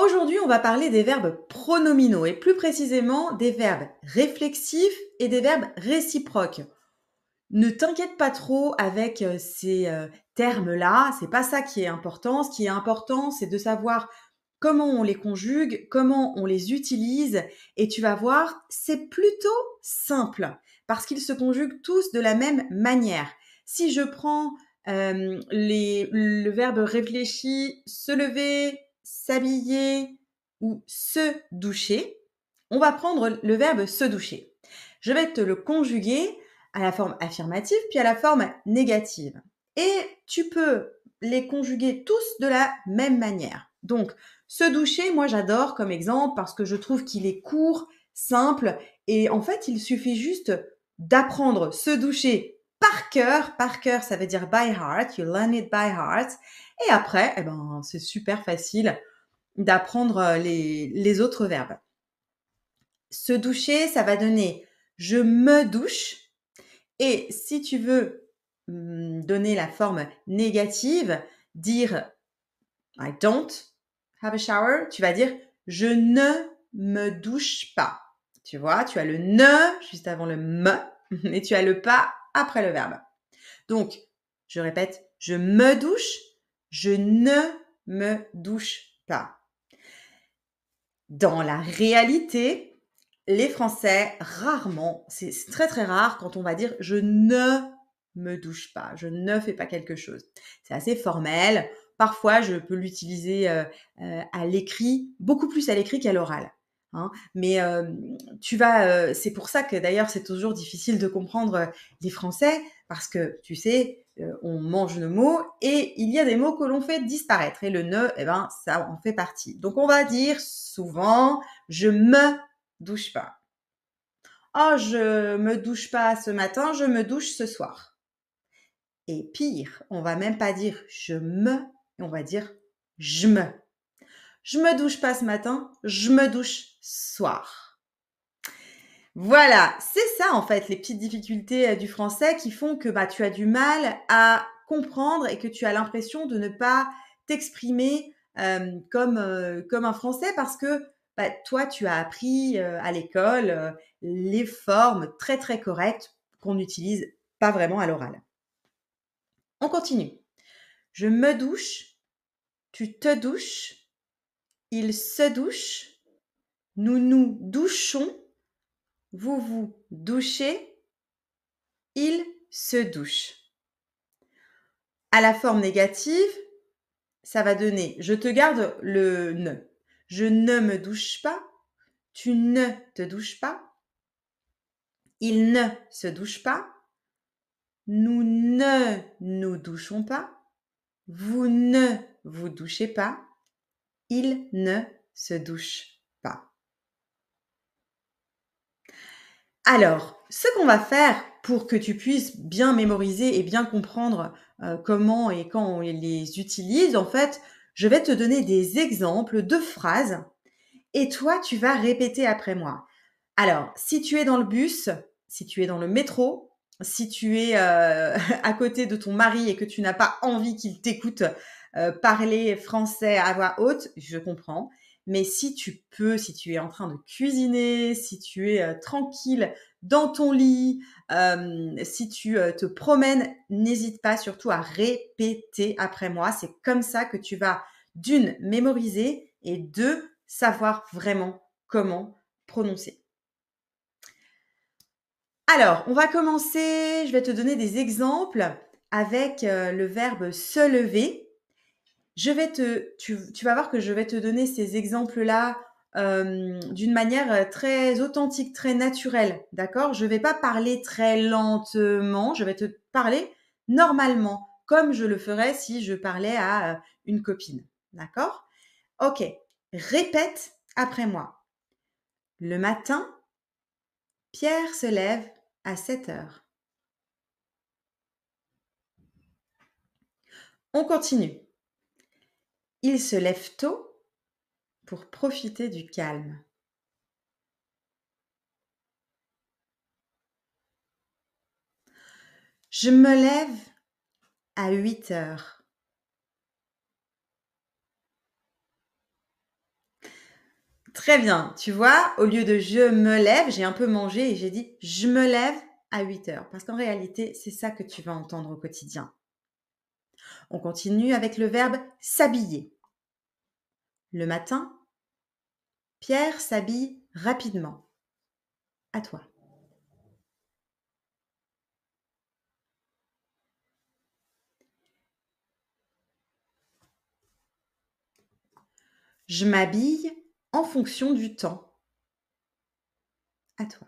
Aujourd'hui, on va parler des verbes pronominaux et plus précisément des verbes réflexifs et des verbes réciproques. Ne t'inquiète pas trop avec ces termes-là, c'est pas ça qui est important. Ce qui est important, c'est de savoir comment on les conjugue, comment on les utilise et tu vas voir, c'est plutôt simple parce qu'ils se conjuguent tous de la même manière. Si je prends le verbe réfléchi, se lever, s'habiller ou se doucher, on va prendre le verbe se doucher. Je vais te le conjuguer à la forme affirmative puis à la forme négative. Et tu peux les conjuguer tous de la même manière. Donc, se doucher, moi j'adore comme exemple parce que je trouve qu'il est court, simple et en fait il suffit juste d'apprendre se doucher par cœur. Par cœur, ça veut dire by heart, you learn it by heart. Et après, c'est super facile d'apprendre les autres verbes. Se doucher, ça va donner je me douche. Et si tu veux donner la forme négative, dire I don't have a shower, tu vas dire je ne me douche pas. Tu vois, tu as le ne juste avant le me et tu as le pas après le verbe. Donc, je répète, je me douche, je ne me douche pas. Dans la réalité, les Français, rarement, c'est très très rare quand on va dire je ne me douche pas, je ne fais pas quelque chose. C'est assez formel. Parfois, je peux l'utiliser à l'écrit, beaucoup plus à l'écrit qu'à l'oral. Hein. Mais c'est pour ça que d'ailleurs c'est toujours difficile de comprendre les Français parce que tu sais, on mange nos mots et il y a des mots que l'on fait disparaître et le ne, ça en fait partie. Donc on va dire souvent je me douche pas. Oh, je me douche pas ce matin, je me douche ce soir. Et pire, on va même pas dire je me, on va dire je me. Je me douche pas ce matin, je me douche ce soir. Voilà, c'est ça en fait les petites difficultés du français qui font que tu as du mal à comprendre et que tu as l'impression de ne pas t'exprimer comme un français parce que toi tu as appris à l'école les formes très très correctes qu'on n'utilise pas vraiment à l'oral. On continue. Je me douche, tu te douches, il se douche, nous nous douchons, vous vous douchez, il se douche. À la forme négative, ça va donner, je te garde le ne. Je ne me douche pas, tu ne te douches pas, il ne se douche pas, nous ne nous douchons pas, vous ne vous douchez pas, il ne se douche pas. Alors, ce qu'on va faire pour que tu puisses bien mémoriser et bien comprendre comment et quand on les utilise, en fait, je vais te donner des exemples de phrases et toi, tu vas répéter après moi. Alors, si tu es dans le bus, si tu es dans le métro, si tu es à côté de ton mari et que tu n'as pas envie qu'il t'écoute parler français à voix haute, je comprends. Mais si tu peux, si tu es en train de cuisiner, si tu es tranquille dans ton lit, si tu te promènes, n'hésite pas surtout à répéter après moi. C'est comme ça que tu vas, d'une, mémoriser et deux, savoir vraiment comment prononcer. Alors, on va commencer, je vais te donner des exemples avec le verbe se lever. Tu vas voir que je vais te donner ces exemples-là d'une manière très authentique, très naturelle, d'accord? Je ne vais pas parler très lentement, je vais te parler normalement, comme je le ferais si je parlais à une copine, d'accord? Ok, répète après moi. Le matin, Pierre se lève à 7 heures. On continue. Il se lève tôt pour profiter du calme. Je me lève à 8 heures. Très bien. Tu vois, au lieu de je me lève, j'ai un peu mangé et j'ai dit je me lève à 8 heures. Parce qu'en réalité, c'est ça que tu vas entendre au quotidien. On continue avec le verbe s'habiller. Le matin, Pierre s'habille rapidement. À toi. Je m'habille en fonction du temps. À toi.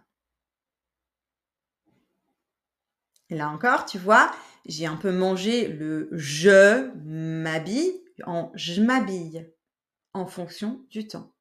Et là encore, tu vois, j'ai un peu mangé le je m'habille en je m'habille en fonction du temps.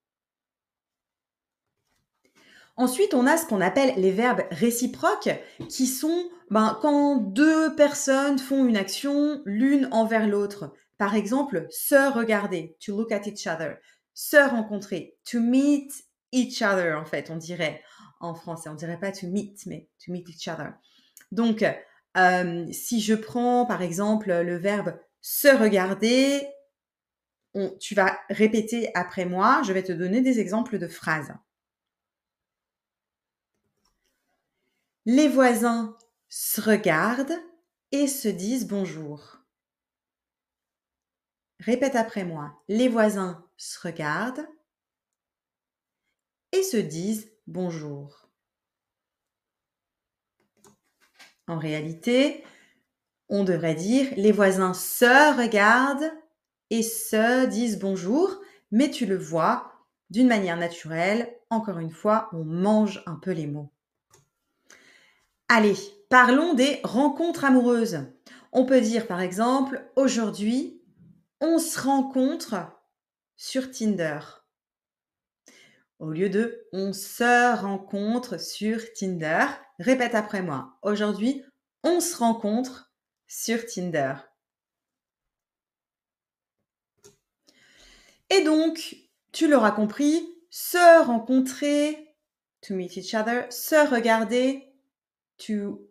Ensuite, on a ce qu'on appelle les verbes réciproques qui sont quand deux personnes font une action l'une envers l'autre. Par exemple, se regarder, to look at each other. Se rencontrer, to meet each other en fait, on dirait en français. On dirait pas to meet, mais to meet each other. Donc, si je prends par exemple le verbe se regarder, tu vas répéter après moi. Je vais te donner des exemples de phrases. Les voisins se regardent et se disent bonjour. Répète après moi. Les voisins se regardent et se disent bonjour. En réalité, on devrait dire les voisins se regardent et se disent bonjour, mais tu le vois d'une manière naturelle. Encore une fois, on mange un peu les mots. Allez, parlons des rencontres amoureuses. On peut dire par exemple, aujourd'hui, on se rencontre sur Tinder. Au lieu de on se rencontre sur Tinder, répète après moi. Aujourd'hui, on se rencontre sur Tinder. Et donc, tu l'auras compris, se rencontrer, to meet each other, se regarder, to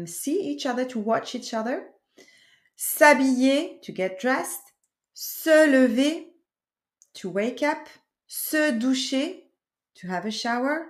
see each other, to watch each other, s'habiller, to get dressed, se lever, to wake up, se doucher, to have a shower.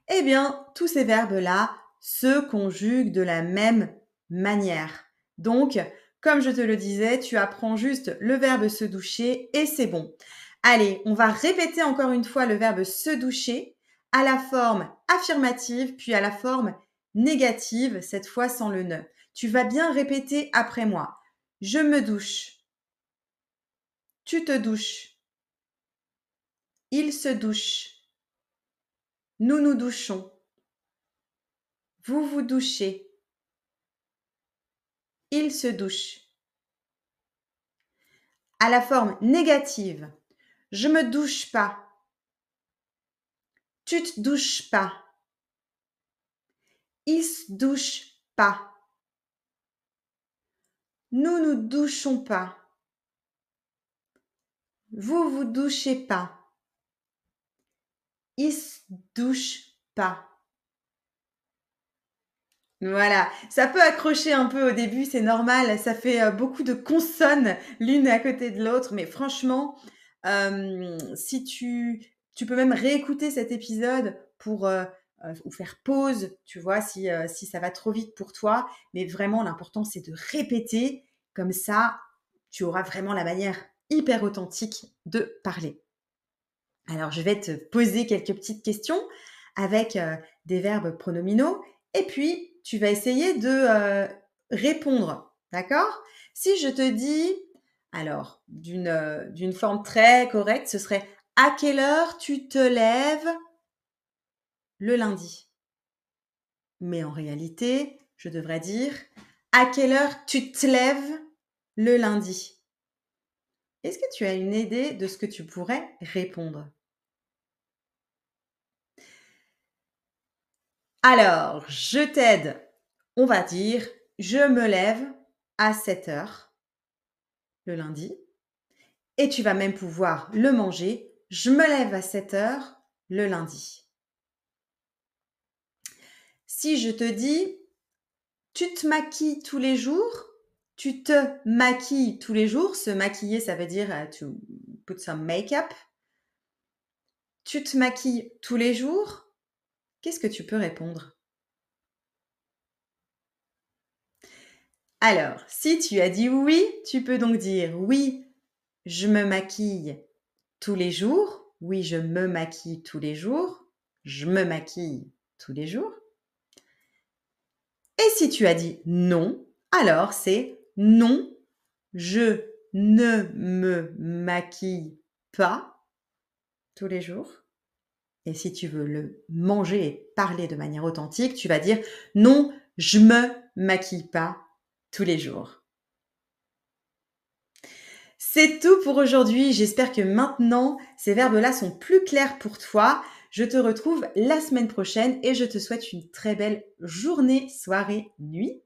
Eh bien, tous ces verbes-là se conjuguent de la même manière. Donc, comme je te le disais, tu apprends juste le verbe se doucher et c'est bon. Allez, on va répéter encore une fois le verbe se doucher à la forme affirmative puis à la forme négative, cette fois sans le ne. Tu vas bien répéter après moi. Je me douche. Tu te douches. Il se douche. Nous nous douchons. Vous vous douchez. Il se douche. À la forme négative, je me douche pas. Tu te douches pas. Il se douche pas. Nous nous douchons pas. Vous vous douchez pas. Il se douche pas. Voilà, ça peut accrocher un peu au début, c'est normal, ça fait beaucoup de consonnes l'une à côté de l'autre, mais franchement, si tu peux même réécouter cet épisode pour ou faire pause, tu vois, si ça va trop vite pour toi, mais vraiment l'important c'est de répéter, comme ça tu auras vraiment la manière hyper authentique de parler. Alors je vais te poser quelques petites questions avec des verbes pronominaux et puis tu vas essayer de répondre, d'accord? Si je te dis, alors d'une forme très correcte, ce serait à quelle heure tu te lèves le lundi? Mais en réalité, je devrais dire à quelle heure tu te lèves le lundi? Est-ce que tu as une idée de ce que tu pourrais répondre? Alors, je t'aide. On va dire, je me lève à 7 heures le lundi. Et tu vas même pouvoir le manger. Je me lève à 7 heures le lundi. Si je te dis, tu te maquilles tous les jours, tu te maquilles tous les jours. Se maquiller, ça veut dire to put some make-up. Tu te maquilles tous les jours? Qu'est-ce que tu peux répondre? Alors, si tu as dit oui, tu peux donc dire: «Oui, je me maquille tous les jours». «Oui, je me maquille tous les jours». «Je me maquille tous les jours». Et si tu as dit non, alors c'est: «Non, je ne me maquille pas tous les jours». Et si tu veux le manger et parler de manière authentique, tu vas dire: «Non, je me maquille pas tous les jours». C'est tout pour aujourd'hui. J'espère que maintenant, ces verbes-là sont plus clairs pour toi. Je te retrouve la semaine prochaine et je te souhaite une très belle journée, soirée, nuit.